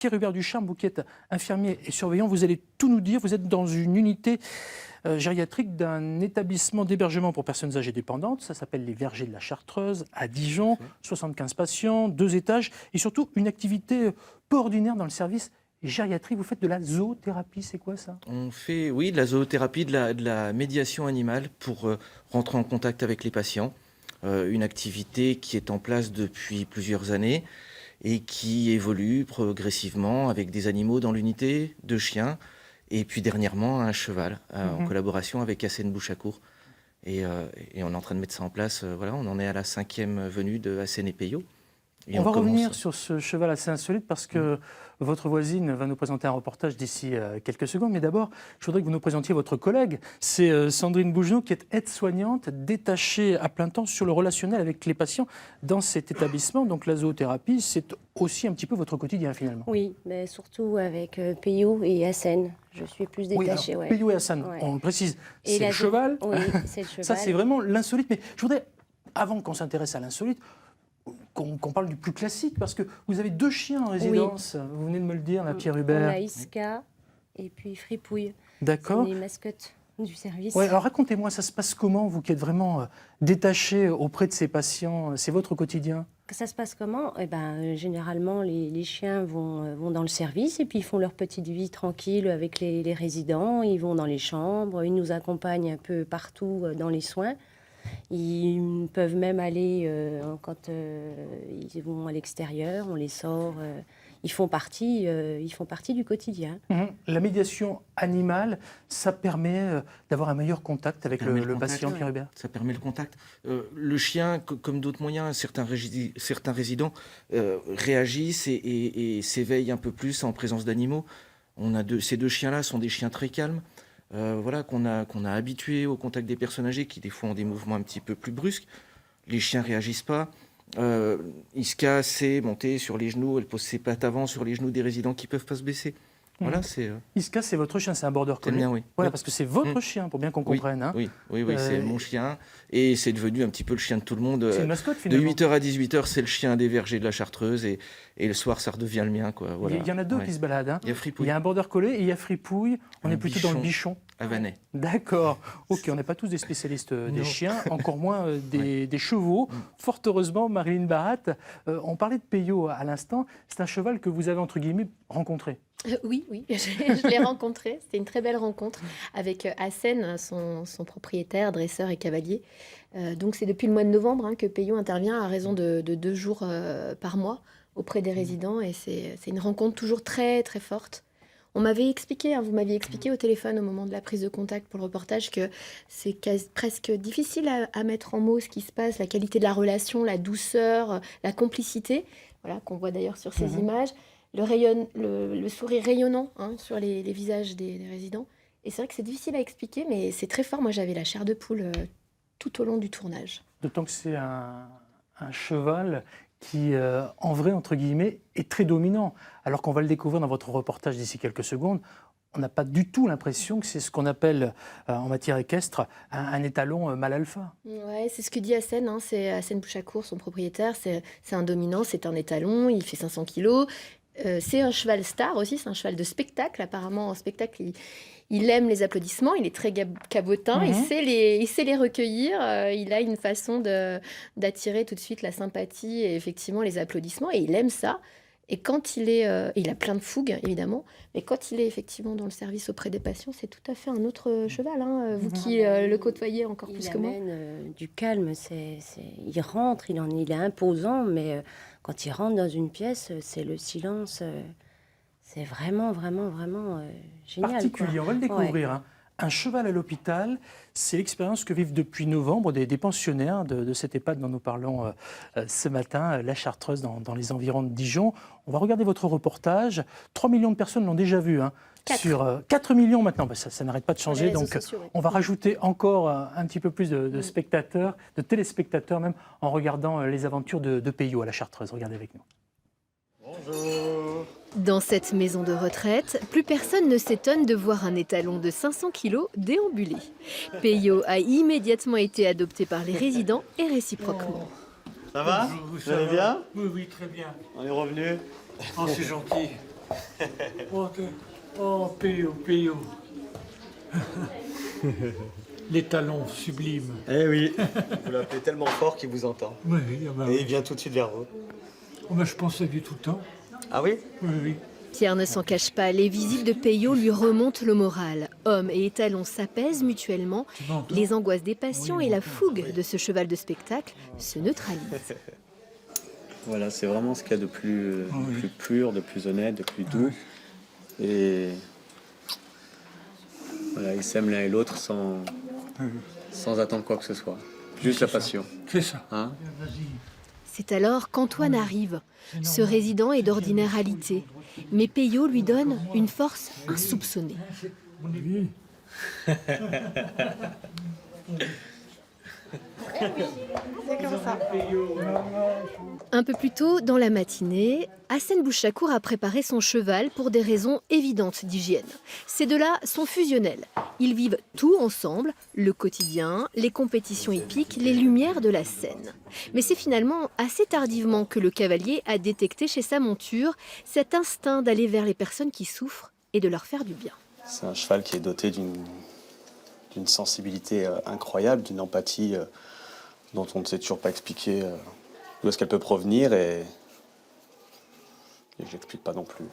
Pierre-Hubert Ducharme, vous qui êtes infirmier et surveillant, vous allez tout nous dire. Vous êtes dans une unité gériatrique d'un établissement d'hébergement pour personnes âgées dépendantes. Ça s'appelle les Vergers de la Chartreuse, à Dijon. 75 patients, 2 étages et surtout une activité peu ordinaire dans le service gériatrie. Vous faites de la zoothérapie, c'est quoi ça? On fait, oui, de la zoothérapie, de la médiation animale pour rentrer en contact avec les patients. Une activité qui est en place depuis plusieurs années et qui évolue progressivement avec des animaux dans l'unité, 2 chiens, et puis dernièrement un cheval, en collaboration avec Hassen Bouchakour. Et on est en train de mettre ça en place. Voilà, on en est à la 5e venue de Hassen et Peyo. Et on va revenir sur ce cheval assez insolite parce que votre voisine va nous présenter un reportage d'ici quelques secondes. Mais d'abord, je voudrais que vous nous présentiez votre collègue. C'est Sandrine Bougenot qui est aide-soignante détachée à plein temps sur le relationnel avec les patients dans cet établissement. Donc la zoothérapie, c'est aussi un petit peu votre quotidien finalement. Oui, mais surtout avec Peyo et Hassen. Je suis plus détachée. Oui, Peyo et Hassen, on le précise, c'est le cheval. Oui, c'est le cheval. Ça, c'est vraiment l'insolite. Mais je voudrais, avant qu'on s'intéresse à l'insolite, qu'on parle du plus classique, parce que vous avez 2 chiens en résidence, vous venez de me le dire, la Pierre-Hubert. On a Iska et puis Fripouille. D'accord. C'est les mascottes du service. Ouais, alors racontez-moi, ça se passe comment, vous qui êtes vraiment détaché auprès de ces patients? C'est votre quotidien? Ça se passe comment? Généralement, les chiens vont dans le service et puis ils font leur petite vie tranquille avec les résidents. Ils vont dans les chambres, ils nous accompagnent un peu partout dans les soins. Ils peuvent même aller, quand ils vont à l'extérieur, on les sort. Ils font partie du quotidien. La médiation animale, ça permet d'avoir un meilleur contact avec le patient, Pierre-Hubert. Ça permet le contact. Le chien, comme d'autres moyens, certains résidents réagissent et s'éveillent un peu plus en présence d'animaux. Ces 2 chiens-là sont des chiens très calmes. Voilà, qu'on a habitués au contact des personnes âgées qui des fois ont des mouvements un petit peu plus brusques. Les chiens réagissent pas. Iska sait monter sur les genoux, elle pose ses pattes avant sur les genoux des résidents qui peuvent pas se baisser. Voilà, c'est. Iska, c'est votre chien, c'est un border collie. C'est le mien, oui. Voilà, parce que c'est votre chien, pour bien qu'on comprenne. Hein. Oui, c'est mon chien. Et c'est devenu un petit peu le chien de tout le monde. C'est une mascotte, finalement. De 8h à 18h, c'est le chien des Vergers de la Chartreuse. Et le soir, ça redevient le mien, quoi. Voilà. Il y en a 2 qui se baladent. Hein. Il y a Fripouille. Il y a un border collie et il y a Fripouille. On est plutôt dans le bichon. Havanais. D'accord. Ok, on n'est pas tous des spécialistes des chiens, encore moins des chevaux. Fort heureusement, Marilyn Barat, on parlait de Peyo à l'instant. C'est un cheval que vous avez, entre guillemets, rencontré. Oui, je l'ai rencontré. C'était une très belle rencontre avec Hassen, son propriétaire, dresseur et cavalier. Donc c'est depuis le mois de novembre que Peyo intervient à raison de 2 jours par mois auprès des résidents. Et c'est une rencontre toujours très, très forte. On m'avait expliqué, vous m'aviez expliqué au téléphone au moment de la prise de contact pour le reportage que c'est presque difficile à mettre en mots ce qui se passe, la qualité de la relation, la douceur, la complicité, voilà, qu'on voit d'ailleurs sur ces images, le sourire rayonnant sur les visages des résidents. Et c'est vrai que c'est difficile à expliquer, mais c'est très fort. Moi, j'avais la chair de poule tout au long du tournage. D'autant que c'est un cheval qui, en vrai, entre guillemets, est très dominant. Alors qu'on va le découvrir dans votre reportage d'ici quelques secondes, on n'a pas du tout l'impression que c'est ce qu'on appelle, en matière équestre, un étalon mâle alpha. Ouais, c'est ce que dit Hassen, c'est Hassen Bouchakour, son propriétaire. C'est un dominant, c'est un étalon, il fait 500 kilos. C'est un cheval star aussi, c'est un cheval de spectacle. Apparemment, en spectacle, il aime les applaudissements, il est très cabotin, il sait les recueillir, il a une façon d'attirer tout de suite la sympathie et effectivement les applaudissements, et il aime ça. Et quand il a plein de fougue, évidemment, mais quand il est effectivement dans le service auprès des patients, c'est tout à fait un autre cheval, vous qui le côtoyez encore plus que moi. Il amène du calme, il rentre, il est imposant, mais quand il rentre dans une pièce, c'est le silence, c'est vraiment, vraiment, vraiment génial. Particulier, quoi. On va le découvrir. Ouais. Hein. Un cheval à l'hôpital, c'est l'expérience que vivent depuis novembre des pensionnaires de cette EHPAD dont nous parlons ce matin, la Chartreuse, dans les environs de Dijon. On va regarder votre reportage. 3 millions de personnes l'ont déjà vu. Hein, 4. Sur 4 millions maintenant, ça n'arrête pas de changer. Donc sociaux, ouais. on va rajouter encore un petit peu plus de spectateurs, de téléspectateurs même, en regardant les aventures de Peyo à la Chartreuse. Regardez avec nous. Bonjour. Dans cette maison de retraite, plus personne ne s'étonne de voir un étalon de 500 kilos déambuler. Peyo a immédiatement été adopté par les résidents et réciproquement. Ça va? Bonjour, Vous allez bien? Oui, très bien. On est revenu. Oh, c'est gentil. Oh, Péo, Péo. Les talons sublimes. Eh oui, vous l'appelez tellement fort qu'il vous entend. Oui, ah bah Et il oui. vient tout de suite vers vous. Oh, bah, je pensais du tout le temps. Ah oui? Oui, oui. Pierre ne s'en cache pas, les visites de Peyo lui remontent le moral. Hommes et étalons s'apaisent mutuellement. Tu m'entends? Les angoisses des patients Oui, et la j'entends. fougue de ce cheval de spectacle se neutralisent. Voilà, c'est vraiment ce qu'il y a de plus, Oui. de plus pur, de plus honnête, de plus doux. Et voilà, ils s'aiment l'un et l'autre sans attendre quoi que ce soit. Juste la passion. C'est ça. Hein? Vas-y. C'est alors qu'Antoine arrive. Ce résident est d'ordinaire alité, mais Peyo lui donne une force insoupçonnée. Oui. Un peu plus tôt dans la matinée, Hassen Bouchakour a préparé son cheval pour des raisons évidentes d'hygiène. Ces deux-là sont fusionnels. Ils vivent tout ensemble, le quotidien, les compétitions hippiques, les lumières de la scène. Mais c'est finalement assez tardivement que le cavalier a détecté chez sa monture cet instinct d'aller vers les personnes qui souffrent et de leur faire du bien. C'est un cheval qui est doté d'une sensibilité incroyable, d'une empathie dont on ne sait toujours pas expliquer d'où est-ce qu'elle peut provenir et je l'explique pas non plus.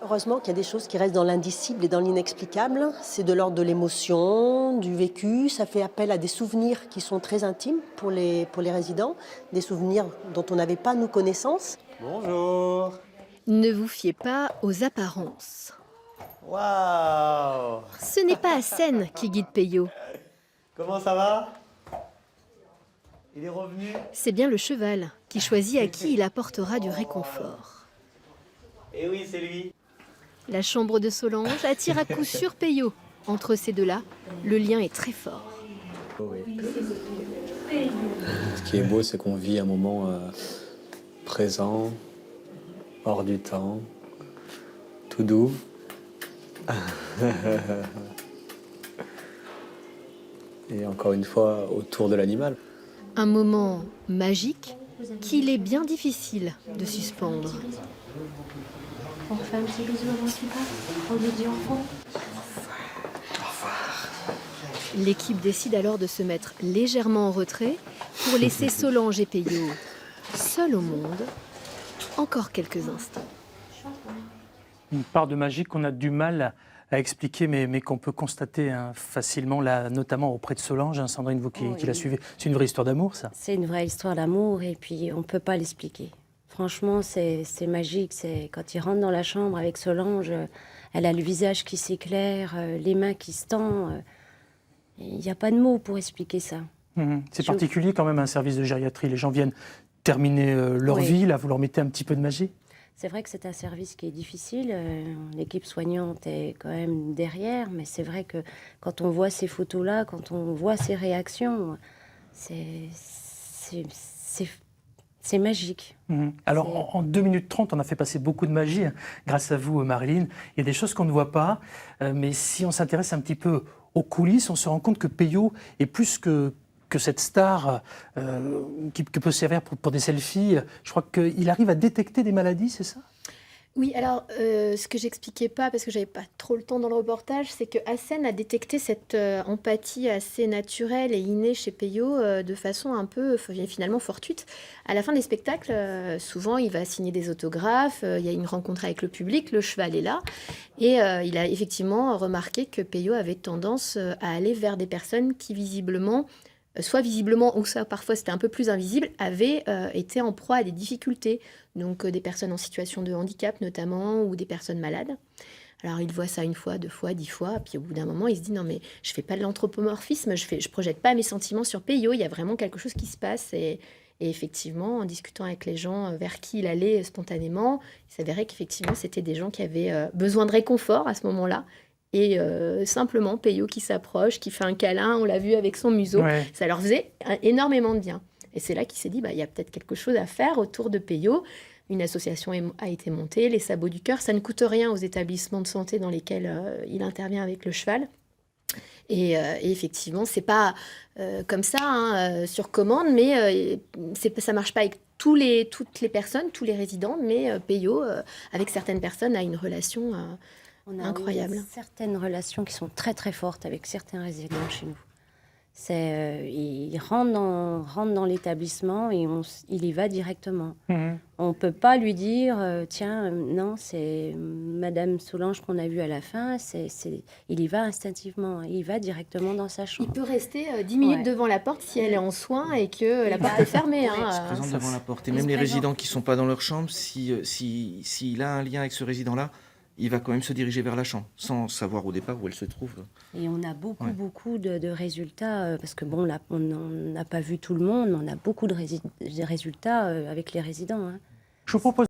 Heureusement qu'il y a des choses qui restent dans l'indicible et dans l'inexplicable. C'est de l'ordre de l'émotion, du vécu. Ça fait appel à des souvenirs qui sont très intimes pour les résidents, des souvenirs dont on n'avait pas, nous, connaissance. Bonjour. Ne vous fiez pas aux apparences. Waouh. Ce n'est pas Hassen qui guide Peyo, Comment ça va? Il est revenu? c'est bien le cheval qui choisit à qui il apportera du réconfort. Eh oui, c'est lui. La chambre de Solange attire à coup sûr Peyo. Entre ces deux-là, le lien est très fort. Ce qui est beau, c'est qu'on vit un moment présent, hors du temps, tout doux. Et encore une fois, autour de l'animal. Un moment magique qu'il est bien difficile de suspendre. On refait un petit bisou avant qu'il parte. On lui dit au revoir. L'équipe décide alors de se mettre légèrement en retrait pour laisser Solange et Peyo seuls au monde encore quelques instants. Une part de magie qu'on a du mal à expliquer, mais qu'on peut constater facilement, là, notamment auprès de Solange, Sandrine, vous qui la suivez. C'est une vraie histoire d'amour, ça? C'est une vraie histoire d'amour et puis on ne peut pas l'expliquer. Franchement, c'est magique. C'est quand il rentre dans la chambre avec Solange, elle a le visage qui s'éclaire, les mains qui se tendent. Il n'y a pas de mots pour expliquer ça. C'est particulier quand même un service de gériatrie. Les gens viennent terminer leur Oui. vie, là, vous leur mettez un petit peu de magie? C'est vrai que c'est un service qui est difficile. L'équipe soignante est quand même derrière, mais c'est vrai que quand on voit ces photos-là, quand on voit ces réactions, c'est magique. Alors, en 2 minutes 30, on a fait passer beaucoup de magie, grâce à vous, Marilyn. Il y a des choses qu'on ne voit pas, mais si on s'intéresse un petit peu aux coulisses, on se rend compte que Peyo est plus que cette star qui peut servir pour des selfies. Je crois qu'il arrive à détecter des maladies, c'est ça? Oui, alors ce que j'expliquais pas, parce que j'avais pas trop le temps dans le reportage, c'est que Hassen a détecté cette empathie assez naturelle et innée chez Peyo de façon un peu finalement fortuite. À la fin des spectacles, souvent il va signer des autographes, il y a une rencontre avec le public, le cheval est là, et il a effectivement remarqué que Peyo avait tendance à aller vers des personnes qui visiblement, soit visiblement, ou ça parfois c'était un peu plus invisible, avaient été en proie à des difficultés. Donc des personnes en situation de handicap notamment, ou des personnes malades. Alors il voit ça 1 fois, 2 fois, 10 fois, puis au bout d'un moment il se dit non mais je fais pas de l'anthropomorphisme, je projette pas mes sentiments sur Peyo, il y a vraiment quelque chose qui se passe. Et effectivement, en discutant avec les gens vers qui il allait spontanément, il s'avérait qu'effectivement c'était des gens qui avaient besoin de réconfort à ce moment-là. Et simplement, Peyo qui s'approche, qui fait un câlin, on l'a vu avec son museau, Ouais. ça leur faisait énormément de bien. Et c'est là qu'il s'est dit, il y a peut-être quelque chose à faire autour de Peyo. Une association a été montée, les Sabots du Cœur. Ça ne coûte rien aux établissements de santé dans lesquels il intervient avec le cheval. Et effectivement, c'est pas comme ça, sur commande, mais ça marche pas avec toutes les personnes, tous les résidents, mais Peyo, avec certaines personnes, a une relation On a incroyable. certaines relations qui sont très très fortes avec certains résidents chez nous. Il rentre dans l'établissement et il y va directement. On ne peut pas lui dire, tiens, non, c'est Madame Solange qu'on a vue à la fin. Il y va instinctivement, il y va directement dans sa Il chambre. peut rester 10 minutes Ouais. devant la porte si elle est en soins et que la porte est fermée. Oui. Il se Hein, présente ça, devant la porte. Et il même se les présente. résidents qui ne sont pas dans leur chambre, s'il a un lien avec ce résident-là, il va quand même se diriger vers la chambre, sans savoir au départ où elle se trouve. Et on a beaucoup, Ouais. beaucoup de résultats, parce que bon, là, on n'a pas vu tout le monde, mais on a beaucoup de résultats avec les résidents. Hein. Je vous propose